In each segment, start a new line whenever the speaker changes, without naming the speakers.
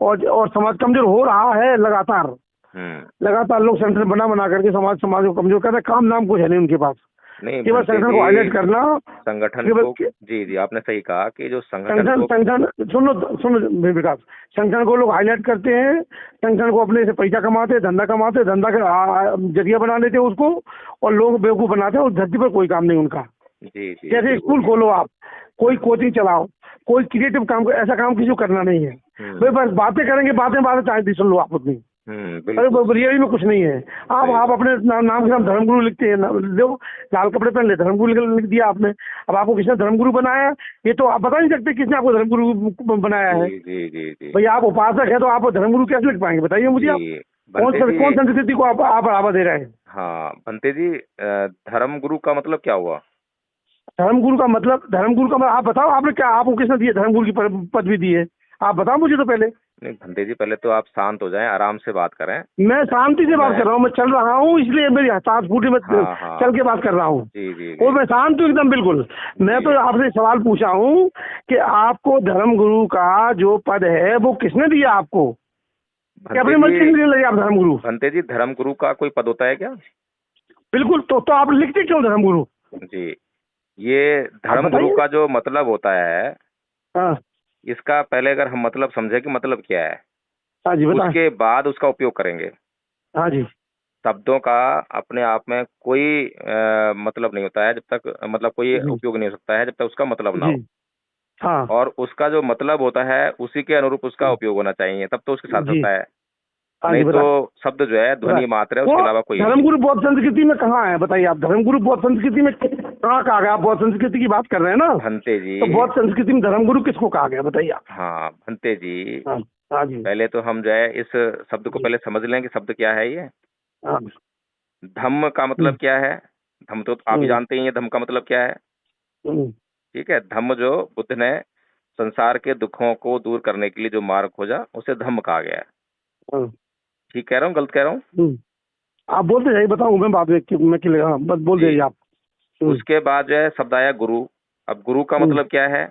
और समाज कमजोर हो रहा है लगातार। लगातार लोग संगठन बना बना करके समाज को कमजोर कर रहे हैं। काम नाम कुछ है नहीं उनके पास,
नहीं
केवल संगठन को हाईलाइट करना।
संगठन को, जी आपने सही कहा कि जो संगठन
सुनो विकास, संगठन को लोग हाईलाइट करते हैं, संगठन को अपने से पैसा कमाते हैं, धंधा कमाते, धंधा का जरिया बना लेते हैं उसको, और लोग बेवकूफ बनाते हैं। उस धरती पर कोई काम नहीं उनका।
जी
जैसे स्कूल खोलो आप, कोई कोचिंग चलाओ, कोई क्रिएटिव काम, ऐसा काम किसी को करना नहीं है। वे बस बातें करेंगे, बातें चाहे सुन लो आप उतनी। अरे रियली में कुछ नहीं है। आप अपने नाम के साथ धर्मगुरु लिखते हैं, लाल कपड़े पहन ले, धर्मगुरु लिख दिया आपने। अब आपको किसने धर्मगुरु बनाया, ये तो आप बता नहीं सकते किसने आपको धर्मगुरु बनाया है। भाई आप उपासक है तो आप धर्मगुरु कैसे लिख पाएंगे, बताइए मुझे। आप कौन संस्कृति को आप बढ़ावा दे रहे हैं?
हाँ भंते जी, धर्मगुरु का मतलब क्या हुआ?
धर्मगुरु का मतलब आप बताओ, आपने क्या, आपको किसने दिया धर्मगुरु की पदवी दी है? आप बताओ मुझे तो पहले।
नहीं भंते जी, पहले तो आप शांत हो जाएं, आराम से बात करें।
मैं शांति से बात कर रहा हूँ, मैं चल रहा हूँ, इसलिए मेरी सांस फूटी, मैं चल के बात कर रहा हूँ। और मैं शांत हूँ एकदम बिल्कुल। मैं तो आपसे सवाल पूछा हूँ कि आपको धर्मगुरु का जो पद है वो किसने दिया आपको? अपनी मर्जी से नहीं लगे आप धर्मगुरु?
भंते जी, धर्मगुरु का कोई पद होता है क्या?
बिल्कुल। तो आप लिखते क्यों धर्मगुरु?
जी, ये धर्मगुरु का जो मतलब होता है,
हाँ, इसका
पहले अगर हम मतलब समझे कि मतलब क्या है,
हाँ जी,
उसके बाद उसका उपयोग करेंगे।
हाँ जी।
शब्दों का अपने आप में कोई मतलब नहीं होता है जब तक, मतलब कोई उपयोग नहीं हो सकता है जब तक उसका मतलब ना हो।
हाँ। और
उसका जो मतलब होता है उसी के अनुरूप उसका उपयोग होना चाहिए, तब तो उसके साथ होता है। नहीं तो शब्द जो है ध्वनि मात्र है, उसके अलावा कोई।
धर्मगुरु बौद्ध संस्कृति में कहाँ है बताइए आप? धर्मगुरु बौद्ध संस्कृति में कहाँ कहा गया? आप बौद्ध संस्कृति की बात कर रहे हैं ना
भंते जी?
तो बौद्ध संस्कृति में धर्मगुरु किसको कहा गया बताइए आप?
हाँ भंते जी,
हाँ जी।
पहले तो हम जो है इस शब्द को पहले समझ लें कि शब्द क्या है। ये धम्म का मतलब क्या है? धम्म तो आप ही जानते हैं, धम्म का मतलब क्या है। ठीक है, धम्म जो बुद्ध ने संसार के दुखों को दूर करने के लिए जो मार्ग खोजा उसे धम्म कहा गया है। ठीक कह रहा हूँ, गलत कह रहा हूँ?
आप बोलते जाइए, बताऊँ मैं बाद में, बस बोल दीजिए आप।
उसके बाद जो है शब्द आया गुरु। अब गुरु का मतलब क्या है?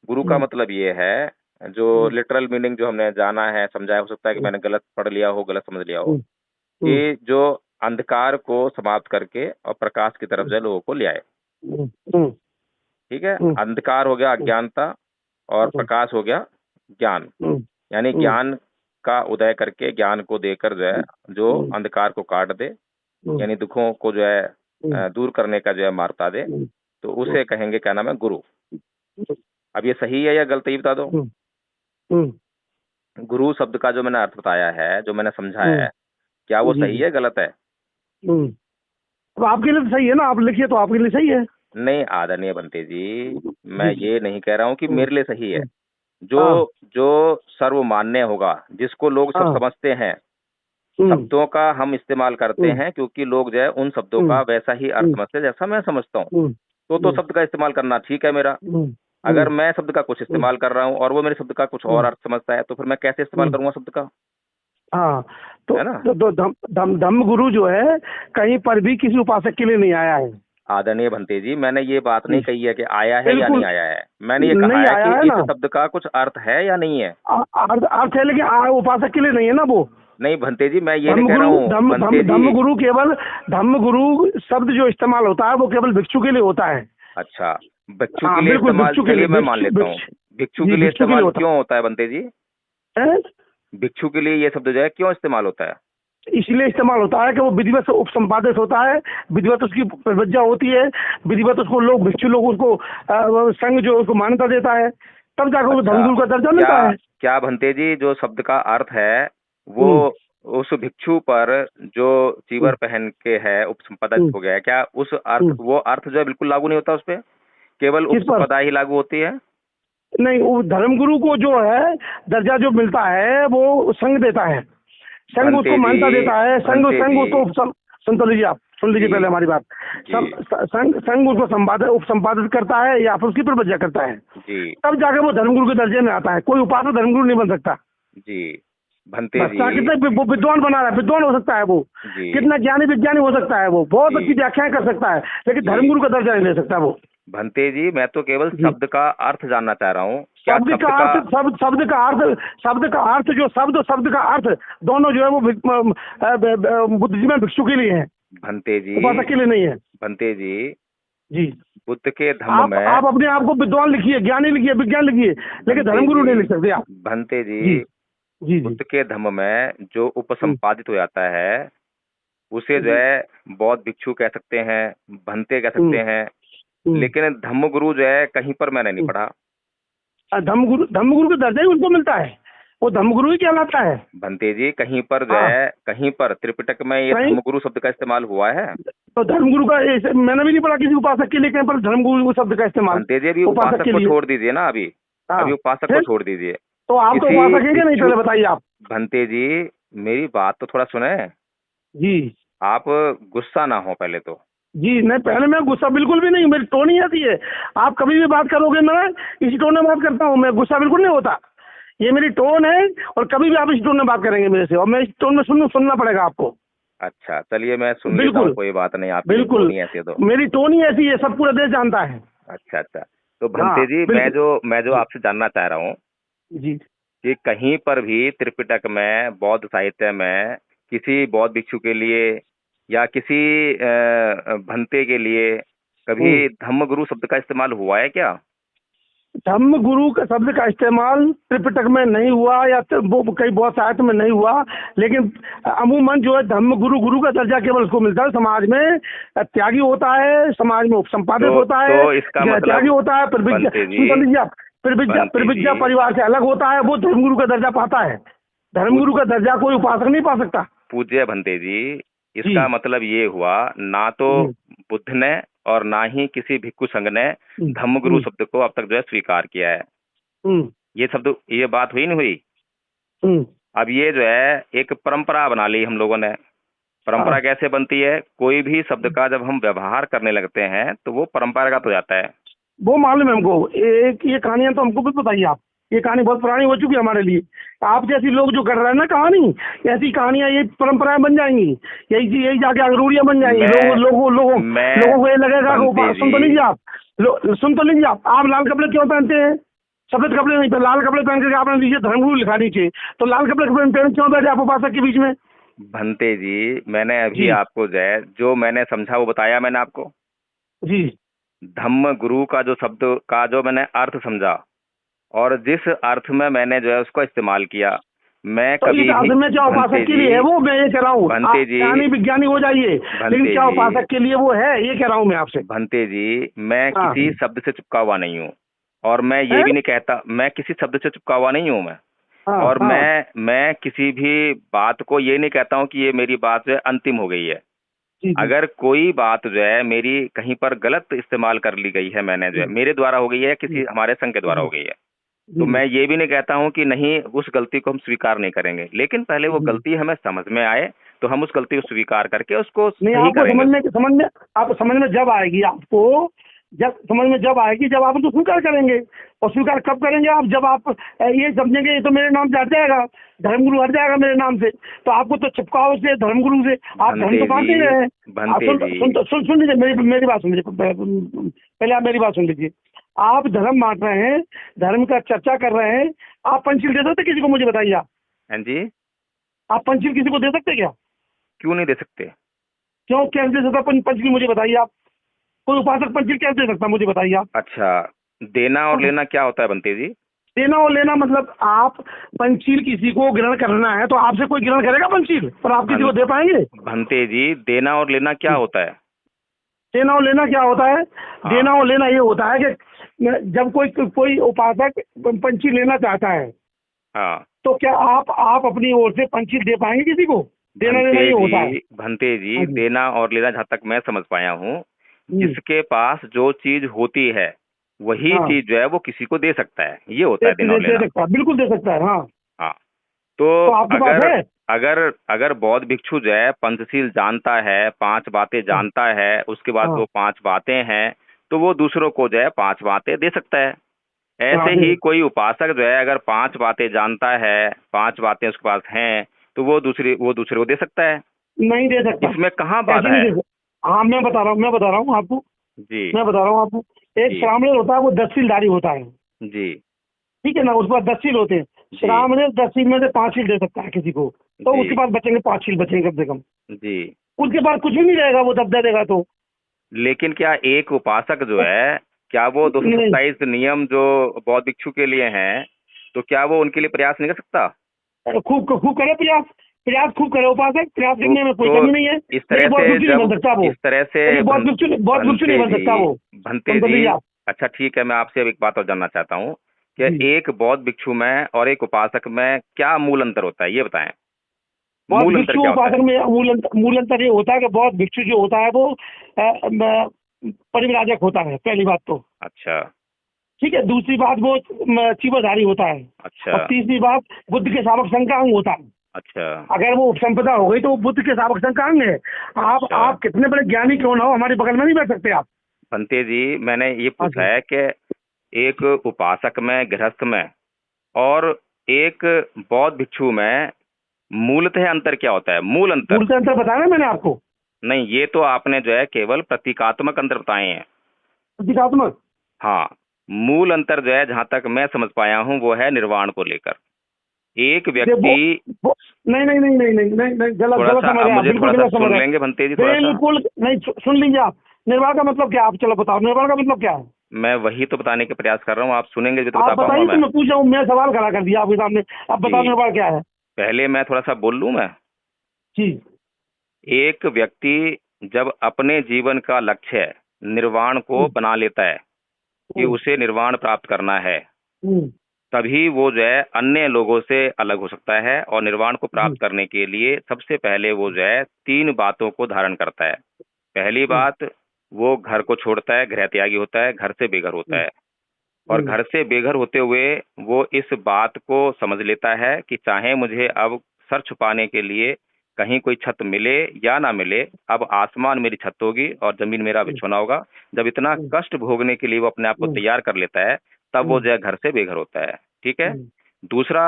गुरु का मतलब ये है, जो लिटरल मीनिंग जो हमने जाना है, समझा है, हो सकता है कि मैंने गलत पढ़ लिया हो, गलत समझ लिया हो, कि जो अंधकार को समाप्त करके और प्रकाश की तरफ जो लोगों को ले आए। ठीक है, अंधकार हो गया अज्ञानता और प्रकाश हो गया ज्ञान। यानी ज्ञान का उदय करके ज्ञान को देकर जो है जो अंधकार को काट दे, यानी दुखों को जो है दूर करने का जो है मार्ग दे, तो उसे कहेंगे क्या नाम है? गुरु। अब ये सही है या गलत, ये बता दो। गुरु शब्द का जो मैंने अर्थ बताया है, जो मैंने समझा है, क्या वो सही है गलत है?
तो आपके लिए तो सही है ना, आप लिखिए तो आपके लिए सही है।
नहीं आदरणीय भंते जी, मैं ये नहीं कह रहा हूँ कि मेरे लिए सही है। जो सर्वमान्य होगा, जिसको लोग सब समझते हैं, शब्दों का हम इस्तेमाल करते हैं क्योंकि लोग जो है उन शब्दों का वैसा ही अर्थ समझते हैं जैसा मैं समझता हूँ। तो शब्द का इस्तेमाल करना ठीक है मेरा। अगर मैं शब्द का कुछ इस्तेमाल कर रहा हूँ और वो मेरे शब्द का कुछ और अर्थ समझता है, तो फिर मैं कैसे इस्तेमाल करूंगा शब्द का?
हाँ, तो धम्मगुरु जो है कहीं पर भी किसी उपासक के लिए नहीं आया है।
आदरणीय भंते जी, मैंने ये बात नहीं कही है कि आया है या नहीं आया है। मैंने ये कहा है कि इस शब्द का कुछ अर्थ है या नहीं है।
अर्थ है, लेकिन उपासक के लिए नहीं है ना वो।
नहीं भंते जी, मैं ये नहीं कह रहा हूँ।
धम्मगुरु केवल, धम्मगुरु शब्द जो इस्तेमाल होता है वो केवल भिक्षु के लिए होता है।
अच्छा, भिक्षु के लिए इस्तेमाल, चलिए मैं मान लेता हूँ। भिक्षु के लिए इस्तेमाल क्यों होता है भंते जी? भिक्षु के लिए ये शब्द जो है क्यों इस्तेमाल होता है?
इसलिए इस्तेमाल होता है कि वो विधिवत उपसंपादित होता है, विधिवत उसकी प्रवज्जा होती है, विधिवत उसको लोग, भिक्षु लोग उसको संघ जो उसको मान्यता देता है, तब जाकर वो धर्मगुरु का दर्जा मिलता है।
क्या भंते जी, जो शब्द का अर्थ है वो उस भिक्षु पर जो चीवर पहन के है उपसंपादित हो गया है, क्या उस अर्थ, वो अर्थ जो है बिल्कुल लागू नहीं होता उस पर? केवल उपसंपदा ही लागू होती है?
नहीं, वो धर्मगुरु को जो है दर्जा जो मिलता है वो संघ देता है, संघ उसको मान्यता देता है, संघ उसको सुन लीजिए आप, सुन लीजिए पहले हमारी बात। संघ उसको उपसंपादित करता है या फिर उसकी प्रवज्जा करता है, तब जाकर वो धर्मगुरु के दर्जे में आता है। कोई उपासक धर्मगुरु नहीं बन सकता।
जी भंते जी,
कितना विद्वान बना रहा है, विद्वान हो सकता है वो, कितना ज्ञानी विज्ञानी हो सकता है वो, बहुत अच्छी व्याख्याएं कर सकता है, लेकिन धर्मगुरु का दर्जा नहीं ले सकता वो।
भंते जी, मैं तो केवल शब्द का अर्थ जानना चाह रहा हूँ। क्या
शब्द का अर्थ, शब्द का अर्थ, शब्द का अर्थ जो शब्द का अर्थ दोनों जो है वो बुद्धिजीवी में भिक्षु के लिए है,
भंते जी,
उपासक के लिए नहीं है।
भंते जी,
जी,
बुद्ध के धम्म में
आप अपने आप को विद्वान लिखिए, ज्ञानी लिखिए, विज्ञान लिखिए, लेकिन धर्मगुरु नहीं लिख सकते आप।
भंते जी,
जी जी
बुद्ध के धम्म में जो उपसंपादित हो जाता है उसे जो है बौद्ध भिक्षु कह सकते हैं, भंते कह सकते हैं, लेकिन धम्मगुरु जो है कहीं पर मैंने नहीं पढ़ा।
धर्मगुरु का दर्जा ही उनको मिलता है, वो धर्मगुरु ही कहलाता है।
भंते जी, कहीं पर जो है, कहीं पर त्रिपिटक में ये धर्मगुरु शब्द का इस्तेमाल हुआ है?
तो धर्मगुरु का मैंने भी नहीं पढ़ा किसी उपासक के लिए कहीं पर धर्मगुरु शब्द का इस्तेमाल।
भंते जी, अभी उपासक को छोड़ दीजिए ना, अभी उपासक को छोड़ दीजिए।
तो आप तो उपासक है कि नहीं, पहले बताइए आप।
भंते जी, मेरी बात तो थोड़ा सुने
जी,
आप गुस्सा ना हो पहले तो।
जी नहीं, पहले मैं गुस्सा बिल्कुल भी नहीं, मेरी टोन ही ऐसी है। आप कभी भी बात करोगे मैं इसी टोन में बात करता हूँ, मैं गुस्सा बिल्कुल नहीं होता, ये मेरी टोन है। और कभी भी आप इस टोन में बात करेंगे मेरे से, और मैं इस टोन में सुनना पड़ेगा आपको।
अच्छा, चलिए मैं सुन लेता हूँ, कोई बात नहीं। आप
बिल्कुल
ऐसे तो
मेरी टोन ही ऐसी है, सब पूरा देश जानता है।
अच्छा अच्छा, तो भंते जी, मैं जो आपसे जानना चाह रहा हूँ
जी,
कि कहीं पर भी त्रिपिटक में, बौद्ध साहित्य में किसी बौद्ध भिक्षु के लिए या किसी भंते के लिए कभी धम्मगुरु शब्द का इस्तेमाल हुआ है क्या?
धम्मगुरु का शब्द का इस्तेमाल त्रिपिटक में नहीं हुआ, या वो कई बहुत साहित्य में नहीं हुआ, लेकिन अमूमन जो है धम्मगुरु, गुरु का दर्जा केवल उसको मिलता है। समाज में त्यागी होता है, समाज में उपसंपादित होता है,
तो इसका मतलब
त्यागी होता है, प्रविज्ञा परिवार से अलग होता है, वो धर्मगुरु का दर्जा पाता है। धर्मगुरु का दर्जा कोई उपासक नहीं पा सकता।
पूज्य भंते जी, इसका मतलब ये हुआ, ना तो बुद्ध ने और ना ही किसी भिक्षु संघ ने धम्मगुरु शब्द को अब तक जो है स्वीकार किया है। ये बात हुई नहीं हुई? अब ये जो है एक परंपरा बना ली हम लोगों ने। परंपरा कैसे बनती है? कोई भी शब्द का जब हम व्यवहार करने लगते हैं तो वो परंपरागत हो जाता है।
वो मालूम है हमको, एक ये कहानियां तो हमको भी बताइए आप। ये कहानी बहुत पुरानी हो चुकी है हमारे लिए। आप जैसी लोग जो कर रहे हैं ना कहानी, ऐसी कहानियां ये परंपराएं बन जाएंगी, यही जाके रूढ़ियां बन जाएंगी। लोगों को ये लगेगा। सुन तो लीजिए आप लाल कपड़े क्यों पहनते हैं? सफेद कपड़े नहीं, लाल कपड़े पहन करके आपने नीचे धर्मगुरु लिखा नीचे, तो लाल कपड़े पहन क्यों बैठे आप उपासक के बीच में?
भंते जी, मैंने अभी आपको जो मैंने समझा वो बताया मैंने आपको
जी।
धम्म गुरु का जो शब्द का जो मैंने अर्थ समझा और जिस अर्थ में मैंने जो है उसको इस्तेमाल किया, मैं
तो
कभी
इस में क्या उपासक के लिए है वो, मैं ये कह रहा हूँ।
भंते जी,
विज्ञानी हो जाइए, लेकिन क्या उपासक के लिए वो है, ये कह रहा हूँ मैं आपसे।
भंते जी, मैं किसी शब्द से चिपका हुआ नहीं हूँ, और मैं ये भी नहीं कहता, मैं किसी शब्द से चिपका हुआ नहीं हूँ मैं। और मैं किसी भी बात को ये नहीं कहता हूँ कि ये मेरी बात जो है अंतिम हो गई है। अगर कोई बात जो है मेरी कहीं पर गलत इस्तेमाल कर ली गई है, मैंने जो है मेरे द्वारा हो गई है, किसी हमारे संघ के द्वारा हो गई है, तो मैं ये भी नहीं कहता हूं कि नहीं, उस गलती को हम स्वीकार नहीं करेंगे, लेकिन पहले वो गलती हमें समझ में आए तो हम उस गलती को स्वीकार करके उसको सही करेंगे।
समझ में जब आएगी आपको, जब आप उसको स्वीकार करेंगे। और स्वीकार कब करेंगे आप? जब आप ये समझेंगे ये तो मेरे नाम से हट जाएगा, धर्मगुरु हट जाएगा मेरे नाम से, तो आपको तो चिपकाओ से धर्मगुरु से, आप धर्म तो बांट नहीं रहे हैं। सुन लीजिए, मेरी बात सुन लीजिए, पहले आप मेरी बात सुन लीजिए। आप धर्म बांट रहे हैं, धर्म का चर्चा कर रहे हैं, आप पंचशील दे सकते किसी को? मुझे बताइए आप।
हाँ जी, आप
पंचशील किसी को दे सकते क्या?
क्यों नहीं दे सकते?
क्यों कैसे दे सकता पंचशील? मुझे बताइए आप। कोई उपासक पंचशील कैसे दे सकता, मुझे बताइए आप।
अच्छा, देना और लेना क्या होता है भंते जी?
देना और लेना मतलब आप पंचशील किसी को ग्रहण करना है तो आपसे कोई ग्रहण करेगा पंचशील, पर आप किसी को दे पाएंगे?
भंते जी, देना और लेना क्या होता है?
देना और लेना क्या होता है? देना और लेना ये होता है कि जब कोई उपासक पंचशील लेना चाहता है, तो क्या आप अपनी ओर से पंचशील दे पाएंगे किसी को? देना लेना ये होता है।
भंते जी, देना और लेना जहाँ तक मैं समझ पाया हूँ, जिसके पास जो चीज होती है वही चीज जो है वो किसी को दे सकता है, ये होता है देना और लेना।
बिल्कुल दे सकता है। हाँ।
तो अगर बौद्ध भिक्षु जो है पंचशील जानता है, 5 बातें जानता है, उसके बाद वो 5 बातें हैं, तो वो दूसरों को जो है 5 बातें दे सकता है। ऐसे ही कोई उपासक जो है अगर 5 बातें जानता है, 5 बातें उसके पास हैं, तो वो दूसरे को दे सकता है?
नहीं दे सकता।
इसमें कहाँ बात है?
हाँ, मैं बता रहा हूँ आपको जी, मैं बता रहा हूँ आपको। एक श्रामणेर होता है, वो 10 सीलधारी होता है,
जी
ठीक है ना, उसके बाद 10 सील होते हैं। श्रामणेर 10 सील में से 5 सील दे सकता है किसी को, तो
जी
उसके पास बचेंगे 5 सील बचेंगे कम से कम,
जी।
उसके बाद कुछ भी नहीं रहेगा वो तब दे देगा तो।
लेकिन क्या एक उपासक जो है, क्या वो
नहीं,
227 नियम जो बौद्ध भिक्षु के लिए हैं, तो क्या वो उनके लिए प्रयास नहीं कर सकता?
खूब खूब करे प्रयास, प्रयास खूब करे उपासक, प्रयास करने में कोई
तो
कमी नहीं है,
इस तरह
लेकिन बहुत
से
भिक्षु नहीं
जब
बन सकता वो,
इस तरह से
लेकिन बहुत भिक्षु नहीं
भंते
बन सकता
जी
वो।
भंते
समझ
जी
लीजिए आप।
अच्छा ठीक है, मैं आपसे अब एक बात और जानना चाहता हूँ कि
जी।
एक बौद्ध भिक्षु में और एक उपासक में क्या मूल अंतर होता है, ये बताएं।
बहुत
मूल अंतर
भिक्षु
क्या होता है?
उपासक में मूल अंतर ये होता है कि बहुत भिक्षु जो होता है वो परिव्राजक होता है, पहली बात तो,
अच्छा
ठीक है। दूसरी बात वो चीवरधारी होता है।
अच्छा
और तीसरी बात बुद्ध के सावक संघ का अंग होता है।
अच्छा
अगर वो उपसंपदा हो गई तो वो बुद्ध के सावक संघ का अंग है।
अच्छा।
आप कितने बड़े ज्ञानी क्यों ना हो, हमारे बगल में नहीं बैठ सकते आप।
भंते जी, मैंने ये
हाँ
पूछा
जी।
है कि एक उपासक में, गृहस्थ में और एक बौद्ध भिक्षु में मूलतः अंतर क्या होता है? मूल अंतर।
मूल अंतर बताया ना मैंने आपको।
नहीं, ये तो आपने जो है केवल प्रतीकात्मक अंतर बताए हैं।
प्रतीकात्मक।
हाँ, मूल अंतर जो है जहां तक मैं समझ पाया हूं वो है निर्वाण को लेकर। एक व्यक्ति
वो नहीं नहीं नहीं नहीं नहीं नहीं नहीं, गलत
थोड़ा
गलत
सा,
समझ
अब
रहे हैं आप,
मुझे
बिल्कुल
थोड़ा सा
गलत समझ
सुन
रहे
लेंगे भंते जी,
हैं,
थोड़ा सा।
बिल्कुल नहीं। सुन लीजिए आप, निर्वाण का मतलब क्या है, आप चलो बताओ निर्वाण का मतलब क्या है।
मैं वही तो बताने के प्रयास कर रहा हूँ, आप सुनेंगे भी तो
आप
बता पाऊंगा
बताइए तो
मैं।
मैं पूछ रहा हूँ, मैं सवाल खड़ा कर दिया आपके सामने, अब बताओ
जी,
निर्वाण क्या है।
पहले मैं थोड़ा सा बोल लूं मैं।
जी।
एक व्यक्ति जब अपने जीवन का लक्ष्य निर्वाण को
हम्म,
बना लेता है कि
हम्म,
उसे निर्वाण प्राप्त करना है,
हम्म,
तभी वो जो है अन्य लोगों से अलग हो सकता है। और निर्वाण को
जी।
प्राप्त करने के लिए सबसे पहले वो जो है 3 बातों को धारण करता है। पहली
हम्म,
बात, वो घर को छोड़ता है, गृह त्यागी होता है, घर से बेघर होता
हम्म,
है। और
हम्म,
घर से बेघर होते हुए वो इस बात को समझ लेता है कि चाहे मुझे अब सर छुपाने के लिए कहीं कोई छत मिले या ना मिले, अब आसमान मेरी छत होगी और जमीन मेरा बिछौना होगा। जब इतना
हम्म,
कष्ट भोगने के लिए वो अपने आप को
हम्म,
तैयार कर लेता है, तब वो
हम्म,
जो है घर से बेघर होता है। ठीक है।
हम्म,
दूसरा,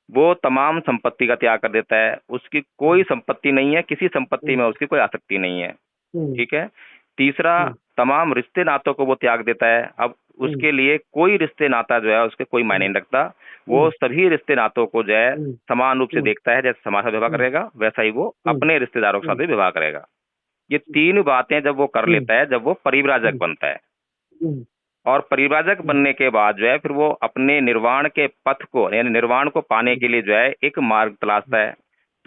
वो तमाम संपत्ति का त्याग कर देता है, उसकी कोई संपत्ति नहीं है, किसी संपत्ति में उसकी कोई आसक्ति नहीं है।
हम्म,
ठीक है। तीसरा,
हम्म,
तमाम रिश्ते नातों को वो त्याग देता है। अब
हम्म,
उसके लिए कोई रिश्ते नाता जो है उसके कोई मायने नहीं रखता। वो
हम्म,
सभी रिश्ते नातों को जो है
हम्म,
समान रूप से
हम्म,
देखता है। जैसे समाज का व्यवहार
हम्म,
करेगा वैसा ही वो
हम्म,
अपने रिश्तेदारों के साथ
हम्म,
भी व्यवहार करेगा। ये 3 बातें जब वो कर
हम्म,
लेता है, जब वो परिव्राजक
हम्म,
बनता है।
हम्म,
और परिव्राजक बनने के बाद जो है फिर वो अपने निर्वाण के पथ को, यानी निर्वाण को पाने के लिए जो है एक मार्ग तलाशता है।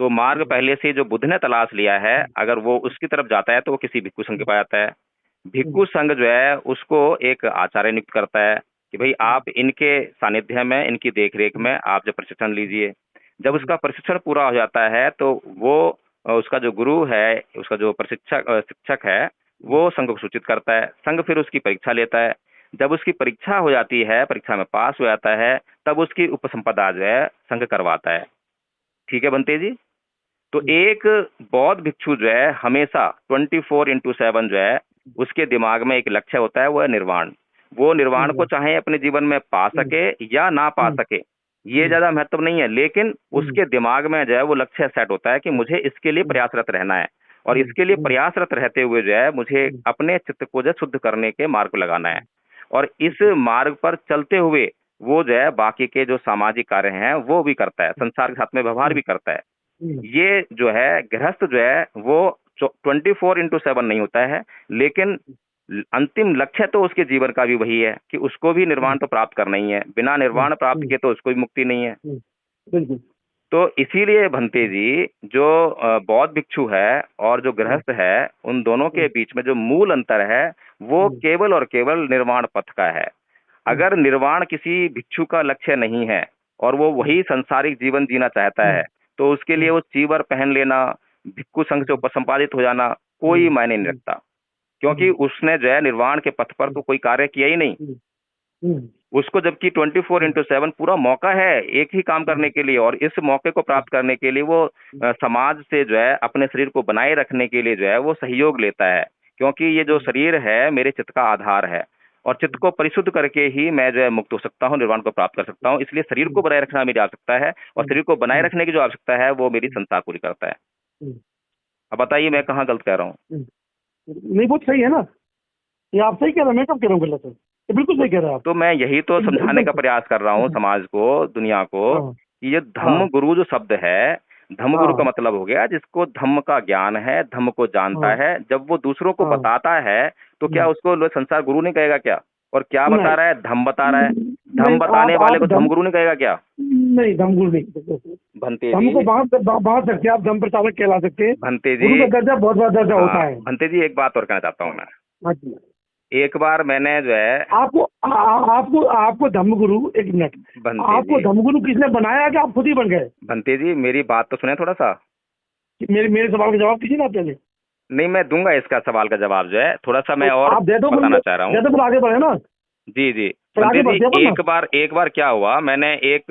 तो मार्ग पहले से जो बुद्ध ने तलाश लिया है, अगर वो उसकी तरफ जाता है तो वो किसी भिक्षु संघ के पास जाता है। भिक्षु संघ जो है उसको एक आचार्य नियुक्त करता है कि भाई आप इनके सानिध्य में, इनकी देखरेख में आप जो प्रशिक्षण लीजिए। जब उसका प्रशिक्षण पूरा हो जाता है तो वो उसका जो गुरु है, उसका जो शिक्षक है, वो संघ को सूचित करता है। संघ फिर उसकी परीक्षा लेता है। जब उसकी परीक्षा हो जाती है, परीक्षा में पास हो जाता है, तब उसकी उपसंपदा जो है संघ करवाता है। ठीक है बनते जी। तो एक बौद्ध भिक्षु जो है हमेशा 24/7 जो है उसके दिमाग में एक लक्ष्य होता है, वो है निर्वाण। वो निर्वाण को चाहे अपने जीवन में पा सके या ना पा सके, ये ज्यादा महत्व नहीं है, लेकिन उसके दिमाग में जो है वो लक्ष्य सेट होता है कि मुझे इसके लिए प्रयासरत रहना है। और इसके लिए प्रयासरत रहते हुए जो है मुझे अपने चित्त को जो है शुद्ध करने के मार्ग पर लगाना है। और इस मार्ग पर चलते हुए वो जो है बाकी के जो सामाजिक कार्य हैं वो भी करता है, संसार के साथ में व्यवहार भी करता है। ये जो है गृहस्थ जो है वो 24/7 नहीं होता है, लेकिन अंतिम लक्ष्य तो उसके जीवन का भी वही है कि उसको भी निर्वाण तो प्राप्त करना ही है। बिना निर्वाण प्राप्त किए तो उसको भी मुक्ति नहीं है।
बिल्कुल।
तो इसीलिए भंते जी, जो बौद्ध भिक्षु है और जो गृहस्थ है, उन दोनों के बीच में जो मूल अंतर है वो केवल और केवल निर्वाण पथ का है। अगर निर्वाण किसी भिक्षु का लक्ष्य नहीं है और वो वही संसारिक जीवन जीना चाहता है, तो उसके लिए वो चीवर पहन लेना, भिक्षु संघ से उपसंपादित हो जाना कोई मायने नहीं रखता। क्योंकि उसने जो है निर्वाण के पथ पर तो कोई कार्य किया ही नहीं। उसको जबकि 24/7 पूरा मौका है एक ही काम करने के लिए, और इस मौके को प्राप्त करने के लिए वो समाज से जो है अपने शरीर को बनाए रखने के लिए जो है वो सहयोग लेता है। क्योंकि ये जो शरीर है मेरे चित्त का आधार है, और चित्त को परिशुद्ध करके ही मैं जो है मुक्त हो सकता हूँ, निर्वाण को प्राप्त कर सकता हूँ। इसलिए शरीर को बनाए रखना मेरी आवश्यकता है, और शरीर को बनाए रखने की जो आवश्यकता है वो मेरी संसार पूरी करता है। अब बताइए मैं कहाँ गलत कह रहा हूँ?
नहीं बहुत सही है ना। ये आप सही कह रहे हैं, मैं कब कह रहा हूँ गलत है? ये बिल्कुल सही कह रहे हैं आप।
तो मैं यही तो समझाने का प्रयास कर रहा हूँ समाज को, दुनिया को,
हाँ
कि ये धम्म गुरु जो शब्द है, धम्म गुरु का
हाँ
मतलब हो गया जिसको धम्म का ज्ञान है, धम्म को जानता
हाँ
है। जब वो दूसरों को
हाँ।
बताता है तो क्या उसको संसार गुरु नहीं कहेगा क्या? और क्या बता
नहीं
रहा है? धम्म बता रहा है। धम्म
नहीं,
बताने वाले
आप
को धम्म गुरु नहीं कहेगा क्या?
नहीं, धमगुरु नहीं कह सकते।
भंते
धम को
जी,
बांध सकते हैं आप, धम प्रचारक कहला सकते हैं।
भंते
गुरु
जी,
का दर्जा बहुत बड़ा दर्जा होता
हाँ
है।
भंते जी, एक बात और कहना चाहता हूँ मैं।
हाँ जी।
एक बार मैंने जो है
आपको आपको आपको धर्मगुरु, एक मिनट,
भंते
आपको
जी,
धर्मगुरु किसने बनाया कि आप खुद ही बन गए?
भंते जी मेरी बात तो सुने थोड़ा सा।
मेरे मेरे सवाल का जवाब कीजिए ना पहले।
नहीं, मैं दूंगा इसका सवाल का जवाब जो है, थोड़ा सा मैं
तो
और
आप दे दो,
बताना चाह रहा हूँ।
दे दो, फिर आगे बढ़े ना,
जी जी।
फिर
बंते
आगे
जी,
बढ़ते हैं अपन ना।
एक बार क्या हुआ, मैंने एक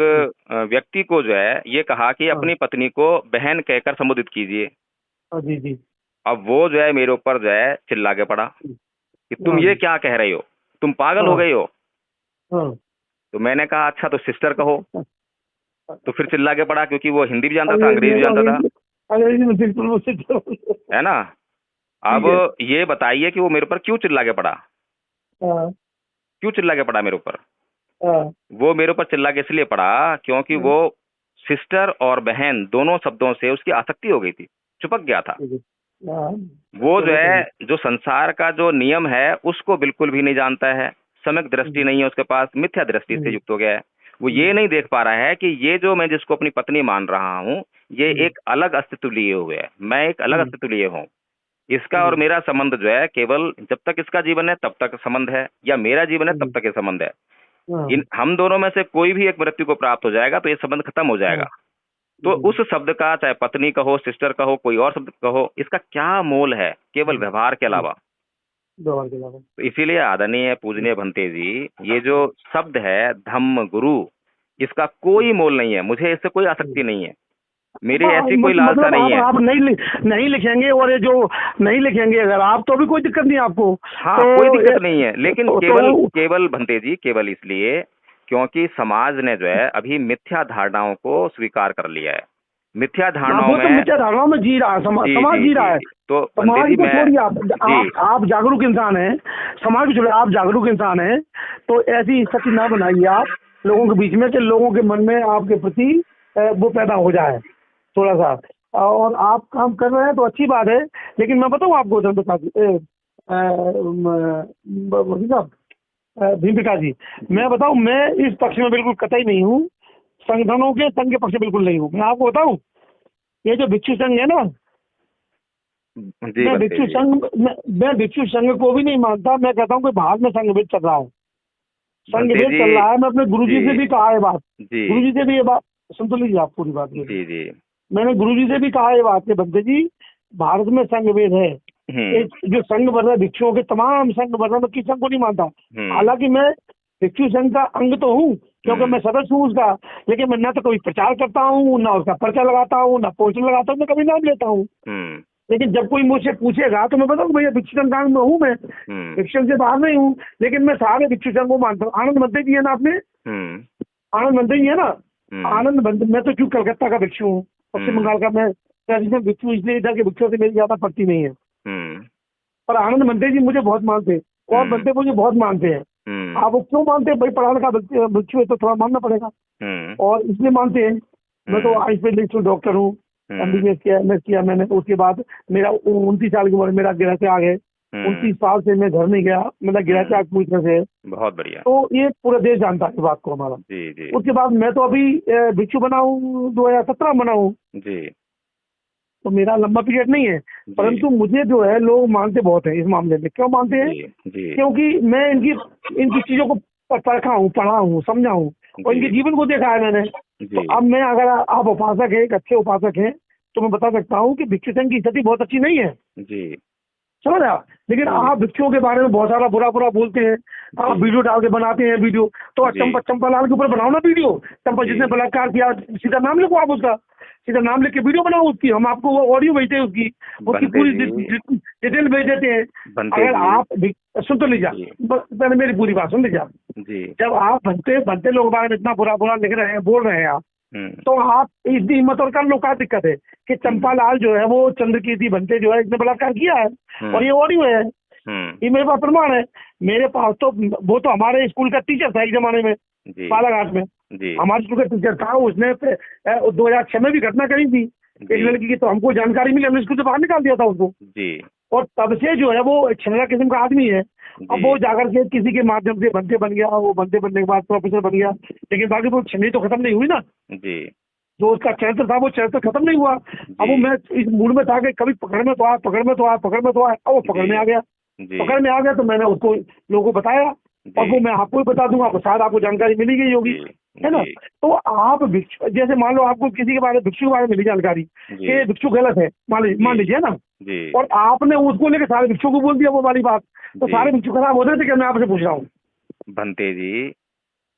व्यक्ति को जो है ये कहा कि
हाँ
अपनी पत्नी को बहन कहकर संबोधित कीजिए।
हाँ, जी जी।
अब वो जो है मेरे ऊपर जो है चिल्ला के पड़ा कि तुम
हाँ
ये क्या कह रही हो, तुम पागल हो
हाँ
गई हो।
हाँ।
तो मैंने कहा अच्छा तो सिस्टर कहो। तो फिर चिल्ला के पड़ा, क्योंकि वो हिंदी भी जानता था,
अंग्रेजी
अंग्रेजी भी
में,
जानता था,
अंग्रेजी में बिल्कुल मुझसे
है ना। अब
ठीक है।
ये बताइए कि वो मेरे ऊपर क्यों चिल्ला के पड़ा,
हाँ
क्यों चिल्ला के पड़ा मेरे ऊपर?
हाँ
वो मेरे ऊपर चिल्ला के इसलिए पड़ा क्योंकि वो सिस्टर और बहन दोनों शब्दों से उसकी आसक्ति हो गई थी, चिपक गया था।
ठीक है। हाँ,
वो जो
चलो
है
सही।
जो संसार का जो नियम है उसको बिल्कुल भी नहीं जानता है, सम्यक दृष्टि नहीं है उसके पास, मिथ्या दृष्टि से युक्त हो गया है। वो ये नहीं देख पा रहा है कि ये जो मैं जिसको अपनी पत्नी मान रहा हूँ ये एक अलग अस्तित्व लिए हुए है, मैं एक अलग अस्तित्व लिए हूँ। इसका और मेरा संबंध जो है केवल जब तक इसका जीवन है तब तक संबंध है, या मेरा जीवन है तब तक ये संबंध है। इन हम दोनों में से कोई भी एक व्यक्ति को प्राप्त हो जाएगा तो ये संबंध खत्म हो जाएगा। तो उस शब्द का, चाहे पत्नी कहो, सिस्टर कहो, कोई और शब्द कहो, इसका क्या मोल है केवल व्यवहार के अलावा? तो इसीलिए आदरणीय पूजनीय भंते जी, ये जो शब्द है धम्म गुरु, इसका कोई मोल नहीं है, मुझे इससे कोई आसक्ति नहीं है, मेरी ऐसी कोई लालसा
मतलब
नहीं है।
आप नहीं लिखेंगे, और ये जो नहीं लिखेंगे अगर आप, तो भी कोई दिक्कत नहीं आपको।
हाँ,
तो
कोई दिक्कत नहीं है, लेकिन
तो
केवल भंते जी, केवल इसलिए क्योंकि समाज ने जो है अभी मिथ्या धारणाओं को स्वीकार कर लिया है। मिथ्या धारणाओं
वो तो
में
मिथ्या धारणाओं में जी रहा है,
जी
समाज
जी
जी रहा
जी
है।
जी। तो भंते
समाज
जी
को
मैं
छोड़िए,
जी
आप जागरूक इंसान हैं, समाज को छोड़िए, आप जागरूक इंसान हैं। तो ऐसी स्थिति ना बनाइए आप लोगों के बीच में कि लोगों के मन में आपके प्रति वो पैदा हो जाए थोड़ा सा। और आप काम कर रहे हैं तो अच्छी बात है, लेकिन मैं बताऊँ आपको भीम प्रकाश जी, मैं बताऊँ, मैं इस पक्ष में बिल्कुल कतई नहीं हूँ, संगठनों के संघ के पक्ष में बिल्कुल नहीं हूँ। मैं आपको बताऊँ, ये जो भिक्षु संघ है ना,
जी
मैं
भंते
भिक्षु
जी
संघ मैं भिक्षु संघ को भी नहीं मानता। मैं कहता हूँ कि भारत में संघ भेद चल रहा है, संघ
भंते
भेद
जी
चल रहा है। मैं अपने गुरुजी से
जी
भी कहा है बात,
जी
गुरुजी से भी ये बात, सुन तो लीजिए आप पूरी बात मेरी।
जी जी।
मैंने गुरुजी से भी कहा ये बात कि भंते जी, भारत में संघ भेद है। एक जो संघ बन रहा है भिक्षुओं के, तमाम संघ बन रहा है, मैं किसी संघ को नहीं मानता। हालांकि मैं भिक्षु संघ का अंग तो हूँ, क्योंकि मैं सदस्य हूँ उसका, लेकिन मैं न तो कोई प्रचार करता हूँ, ना उसका पर्चा लगाता हूँ, ना पोस्टर लगाता हूँ, मैं कभी नाम लेता हूँ। लेकिन जब कोई मुझसे पूछेगा तो मैं बताऊँ भैया भिक्षु संघ का अंग में हूँ, मैं भिक्षु से बाहर नहीं हूँ, लेकिन मैं सारे भिक्षु संघ को मानता हूँ। आनंद मंत्री जी है ना, आपने आनंद मंत्री जी है ना, आनंद मंत्री, मैं तो क्यों कलकत्ता का भिक्षु हूँ, पश्चिम बंगाल का। मैं ट्रेडिशनल भिक्षु, इसलिए इधर के भिक्षुओं से मेरी ज्यादा पड़ती नहीं है। पर आनंद मंत्री जी मुझे बहुत मानते हैं, और बंदे मुझे बहुत मानते हैं। आप वो क्यों मानते हैं भाई? पढ़ा लिखा भिक्षु है तो थोड़ा मानना पड़ेगा, और इसलिए मानते हैं। मैं तो आयुर्वेद डॉक्टर हूँ, MBBS किया, MS किया मैंने। उसके बाद मेरा 29 साल की उम्र मेरा गृह त्याग है। 29 साल से मैं घर नहीं गया, मेरा गृह त्याग पूरी तरह से।
बहुत बढ़िया।
तो ये पूरा देश जानता है इस बात को हमारा।
जी जी।
उसके बाद मैं तो अभी भिक्षु बना हूँ, 2017 बना हूँ
जी।
तो मेरा लंबा पीरियड नहीं है, परंतु मुझे जो है लोग मानते बहुत हैं इस मामले में। क्यों मानते हैं? क्योंकि मैं इनकी चीजों को परखा हूँ, पढ़ा हूँ, समझा हूँ, और इनके जीवन को देखा है मैंने। तो अब मैं, अगर आप उपासक हैं, एक अच्छे उपासक हैं, तो मैं बता सकता हूँ कि भिक्षु संघ की स्थिति बहुत अच्छी नहीं है जी, समझ आप। लेकिन आप भिक्षुओं के बारे में बहुत सारा बुरा बोलते हैं, आप वीडियो डाल के बनाते हैं वीडियो। तो चंपा लाल के ऊपर बनाओ ना वीडियो, चंपा जिसने बलात्कार किया, सीधा नाम लिखो आप उसका, सीधा नाम लिख के वीडियो बनाओ उसकी, हम आपको वो ऑडियो भेजते हैं, उसकी पूरी डिटेल भेज देते हैं। अगर आप सुन तो लीजिए, पहले मेरी पूरी बात सुन लीजिए आप। जब आप बनते लोग बारे में इतना बुरा लिख रहे हैं, बोल रहे हैं आप, तो आप इतनी हिम्मत और कर लो, क्या दिक्कत है कि चंपा लाल जो है वो चंद्रकीर्ति बनते जो है इसने बलात्कार किया है, और ये ऑडियो है। ये मेरे पास प्रमाण है। मेरे पास तो वो तो हमारे स्कूल का टीचर था एक जमाने में, बालाघाट में हमारे स्कूल का टीचर था। उसने 2006 में भी घटना करी थी एक लड़की की, तो हमको जानकारी मिली, हमने स्कूल से बाहर निकाल दिया था उसको जी। और तब से जो है वो छिलरा किस्म का आदमी है। अब वो जाकर के किसी के माध्यम से बंदे बन गया, वो बंदे बनने के बाद प्रोफेसर बन गया, लेकिन बाकी वो छिलनी तो खत्म नहीं हुई ना जी। जो उसका चरित्र था वो चरित्र खत्म नहीं हुआ। अब वो मैं इस मूड में था कि कभी पकड़ में तो आया, पकड़ में तो आया, पकड़ में तो आया, अब वो पकड़ में आ गया। पकड़ में आ गया तो मैंने उसको लोगों को बताया, और वो मैं आपको भी बता दूंगा, शायद आपको जानकारी मिली गई होगी, है ना। तो आप जैसे मान लो आपको किसी के बारे में, भिक्षु के बारे में मिली जानकारी कि भिक्षु गलत है, मान लीजिए ना, और आपने उसको लेकर सारे भिक्षु को बोल दिया वो वाली बात, तो सारे भिक्षु खराब हो रहे थे। क्या मैं आपसे पूछ रहा हूँ
भंते जी,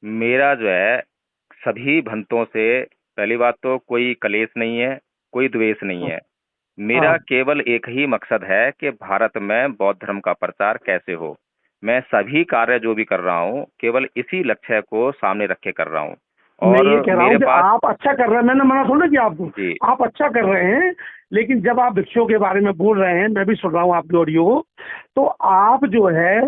मेरा जो है सभी भंतों से पहली बात तो कोई कलेश नहीं है, कोई द्वेष नहीं है। मेरा केवल एक ही मकसद है कि भारत में बौद्ध धर्म का प्रचार कैसे हो। मैं सभी कार्य जो भी कर रहा हूँ केवल इसी लक्ष्य को सामने रख के कर रहा हूँ। और
मैं ये कह रहा हूँ
मेरे पास
आप अच्छा कर रहे हैं, मैंने मना थोड़ा किया आपको, आप अच्छा कर रहे हैं, लेकिन जब आप भिक्षुओं के बारे में बोल रहे हैं, मैं भी सुन रहा हूँ आपकी ऑडियो, तो आप जो है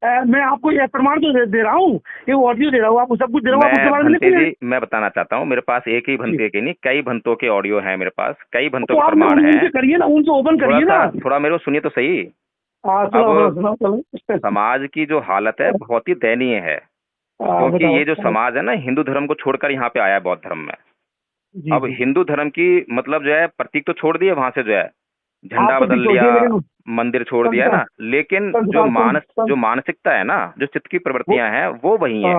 मैं आपको यह प्रमाण तो दे रहा हूँ, ये ऑडियो दे रहा हूँ, आपको सब कुछ दे रहा हूँ, उसके बारे में लिखिए।
मैं बताना चाहता हूँ, मेरे पास एक ही भंते के नहीं कई भंतों के ऑडियो है मेरे पास, कई भंतों के प्रमाण है।
करिए ना, उनसे ओपन करिए ना।
थोड़ा मेरे को सुनिए तो सही। अब समाज की जो हालत है बहुत ही दयनीय है, क्योंकि ये जो समाज है ना हिंदू धर्म को छोड़कर यहाँ पे आया है बौद्ध धर्म में। अब हिंदू धर्म की मतलब जो है प्रतीक तो छोड़ दिए, वहां से जो है झंडा बदल लिया, मंदिर छोड़ दिया ना, लेकिन जो मानसिकता है ना, जो चित्त की प्रवृत्तियां हैं वो वही है,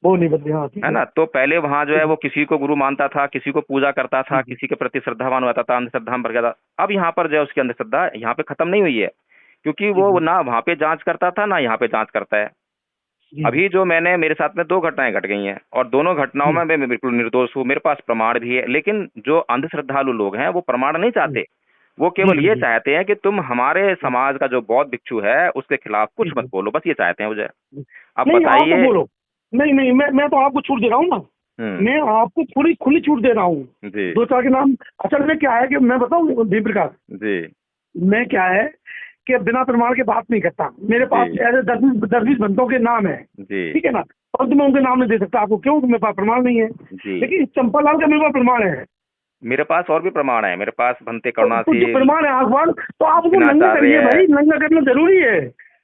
वो नहीं बदली,
है ना। तो पहले वहां जो है वो किसी को गुरु मानता था, किसी को पूजा करता था, किसी के प्रति श्रद्धावान होता था, अंधश्रद्धा में भर गया था। अब यहाँ पर जो है उसकी अंधश्रद्धा यहाँ पे खत्म नहीं हुई है, क्योंकि वो ना वहां पे जांच करता था ना यहाँ पे जांच करता है। अभी जो मेरे साथ में 2 घटनाएं घट गई हैं, और दोनों घटनाओं में मैं बिल्कुल निर्दोष हूँ, मेरे पास प्रमाण भी है। लेकिन जो अंधश्रद्धालु लोग हैं वो प्रमाण नहीं चाहते, वो केवल ये चाहते हैं कि तुम हमारे समाज का जो बौद्ध भिक्षु है उसके खिलाफ कुछ मत बोलो, बस ये चाहते हैं मुझे। अब बताइए।
नहीं, मैं तो आपको छूट दे रहा हूँ ना, मैं आपको पूरी खुली छूट दे रहा हूँ। 2-4 के नाम असल में क्या है कि मैं बताऊँ दीप प्रकाश जी, मैं क्या है कि बिना प्रमाण के बात नहीं करता। मेरे पास ऐसे 10-20 बंदों के नाम है, ठीक है ना, और मैं उनके नाम नहीं दे सकता आपको, क्यों? मेरे पास प्रमाण नहीं है। लेकिन चंपालाल का मेरे पास प्रमाण है।
मेरे पास और भी प्रमाण है, मेरे पास भंते करुणासी
प्रमाण है आसमान, तो आप उसको नंगा करिए भाई, नंगा करना जरूरी है।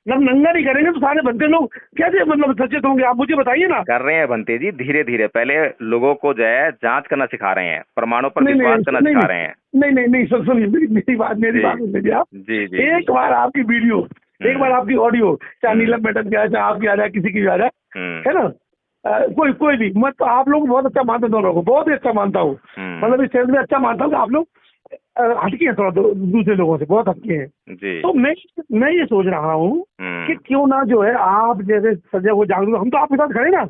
जब नंगा नहीं करेंगे तो सारे भंते लोग कैसे मतलब सचेत होंगे, आप मुझे बताइए ना।
कर रहे हैं भंते जी, धीरे धीरे पहले लोगों को जो है जांच करना सिखा रहे हैं, प्रमाणों पर विश्वास करना सिखा रहे हैं।
नहीं सुनिए मेरी बात सुनिए आप। एक बार आपकी वीडियो, एक बार आपकी ऑडियो, चाहे नीलम मैडम की आ जाए, आपकी आ जाए, किसी की भी आ जाए, है ना, कोई भी, मैं तो आप लोग बहुत अच्छा मानता हूँ, दोनों को बहुत ही अच्छा मानता हूँ, मतलब इस सेंस में अच्छा मानता हूँ कि आप लोग हटके हैं थोड़ा दूसरे लोगों से, बहुत हटके हैं। तो मैं ये सोच रहा हूँ कि क्यों ना जो है आप जैसे सजग हो, जागरूक, हम तो आपके साथ खड़े ना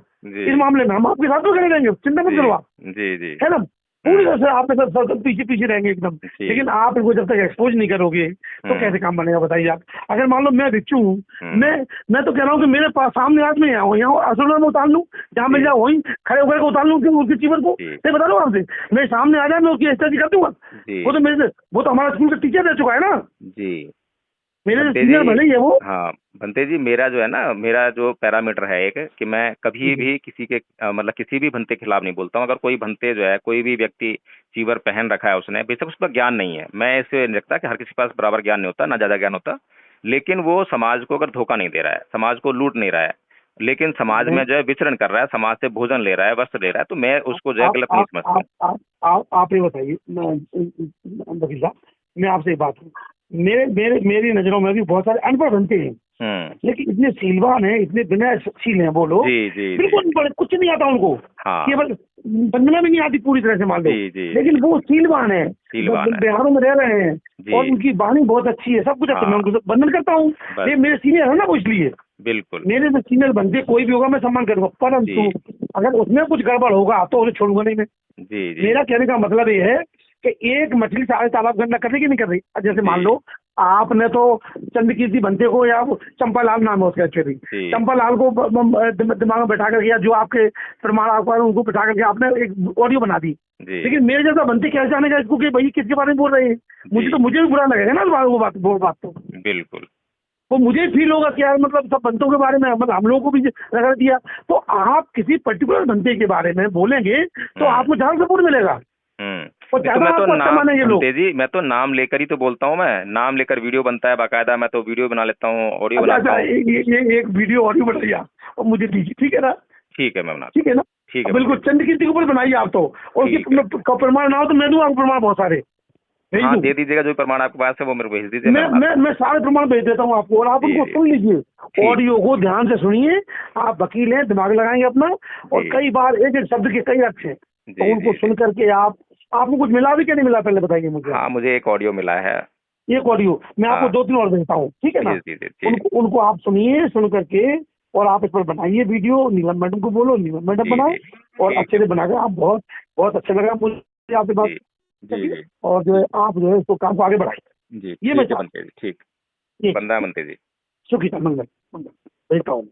इस मामले में, हम आपके साथ तो खड़े रहेंगे, चिंता मत करो आप, है ना, पूरी तरह से आपके साथ पीछे रहेंगे एकदम। लेकिन आप इनको जब तक एक्सपोज नहीं करोगे तो कैसे काम बनेगा बताइए आप। अगर मान लो मैं भिक्षु हूँ, मैं तो कह रहा हूँ कि मेरे पास सामने आदमी है, यहाँ असुर में उतार लूँ, जहाँ मिल जाए वहीं खड़े होकर उतार लूँ उसके जीवन को, मैं बता दूँ आपसे, मैं सामने आ जाए मैं उसकी स्टडी कर दूंगा। वो तो हमारा स्कूल का टीचर रह चुका है ना जी, मेरे सीनियर भले ही है वो।
हाँ भंते जी, मेरा जो है ना, मेरा जो पैरामीटर है एक, कि मैं कभी भी किसी के मतलब किसी भी भंते के खिलाफ नहीं बोलता हूँ। अगर कोई भंते जो है, कोई भी व्यक्ति चीवर पहन रखा है उसने, बेशक उस पर ज्ञान नहीं है, मैं इसे नहीं रखता कि हर किसी के पास बराबर ज्ञान नहीं होता, ना ज्यादा ज्ञान होता, लेकिन वो समाज को अगर धोखा नहीं दे रहा है, समाज को लूट नहीं रहा है, लेकिन समाज में जो है विचरण कर रहा है, समाज से भोजन ले रहा है, वस्त्र ले रहा है, तो मैं उसको जो है गलत नहीं समझता।
आप ये बताइए वकील साहब, मैं आपसे बात करूँ, मेरी नजरों में भी बहुत सारे अनपढ़ बनते हैं, लेकिन इतने सीलवान हैं, इतने विनयशील हैं वो लोग, बिल्कुल कुछ नहीं आता उनको, केवल वंदना भी नहीं आती पूरी तरह से मान लो, लेकिन वो सीलवान है, बिहारों में रह रहे हैं, और उनकी वाणी बहुत अच्छी है, सब कुछ अच्छा, मैं उनको वंदन करता हूँ, ये मेरे सीनियर है ना वो, इसलिए
बिल्कुल
मेरे से सीनियर बनते कोई भी होगा मैं सम्मान करूंगा, परंतु अगर उसमें कुछ गड़बड़ होगा तो उसे छोड़ूंगा नहीं मैं। मेरा कहने का मतलब ये है कि एक मछली सारे तालाब गंदा कर रही कि नहीं कर रही। जैसे मान लो आपने तो चंद्रकीर्ति बनते को, या चंपालाल नाम है उसका एक्चुअली, चंपालाल को दिमाग में बैठा कर, या जो आपके प्रमाण आपको उनको बैठा करके आपने एक ऑडियो बना दी, लेकिन मेरे जैसा बनते क्या जानेगा इसको कि भाई किसके बारे में बोल रहे हैं, मुझे भी बुरा लगेगा ना वो बात तो।
बिल्कुल
वो मुझे फील होगा कि यार मतलब सब बंतों के बारे में मतलब हम लोगों को भी रगड़ दिया। तो आप किसी पर्टिकुलर बंते के बारे में बोलेंगे तो आपको ज्यादा सपोर्ट मिलेगा और ज्यादा आपको अच्छा मानेंगे लोग।
जी मैं तो नाम लेकर ही तो बोलता हूँ, मैं नाम लेकर वीडियो बनता है बाकायदा, मैं तो वीडियो बना लेता हूँ, ऑडियो बनाता हूँ।
ये एक वीडियो ऑडियो बनाइए आप और मुझे दीजिए, ठीक है ना?
ठीक है मैं बना,
ठीक है ना?
ठीक है
बिल्कुल, चंद कीर्ति के ऊपर बनाइए आप तो, और उसके प्रमाण ना हो तो मैं दूँ आपको प्रमाण बहुत सारे।
हाँ दे दीजिएगा, जो प्रमाण आपके पास है वो मेरे को भेज दीजिए।
मैं सारे प्रमाण भेज देता हूँ आपको, और आप उनको सुन लीजिए, ऑडियो को ध्यान से सुनिए। आप वकील हैं, दिमाग लगाएंगे अपना, और कई बार एक एक शब्द के कई अर्थ हैं, तो उनको सुन करके आपको कुछ मिला भी क्या नहीं मिला, पहले बताइए मुझे।
हाँ मुझे एक ऑडियो मिला है,
एक ऑडियो मैं आपको 2-3 और देता हूँ, ठीक है ना? उनको आप सुनिए, सुन करके और आप इस पर बनाइए वीडियो। नीलम मैडम को बोलो, नीलम मैडम बनाओ, और अच्छे से बनाकर आप बहुत बहुत अच्छा लगा मुझे आपके पास। और जो है आप जो है इसको काम को आगे बढ़ाइए।
ये मैं चाहता हूँ। ठीक, बंदा बनते जी,
सुखी मंगल भेजता हूँ।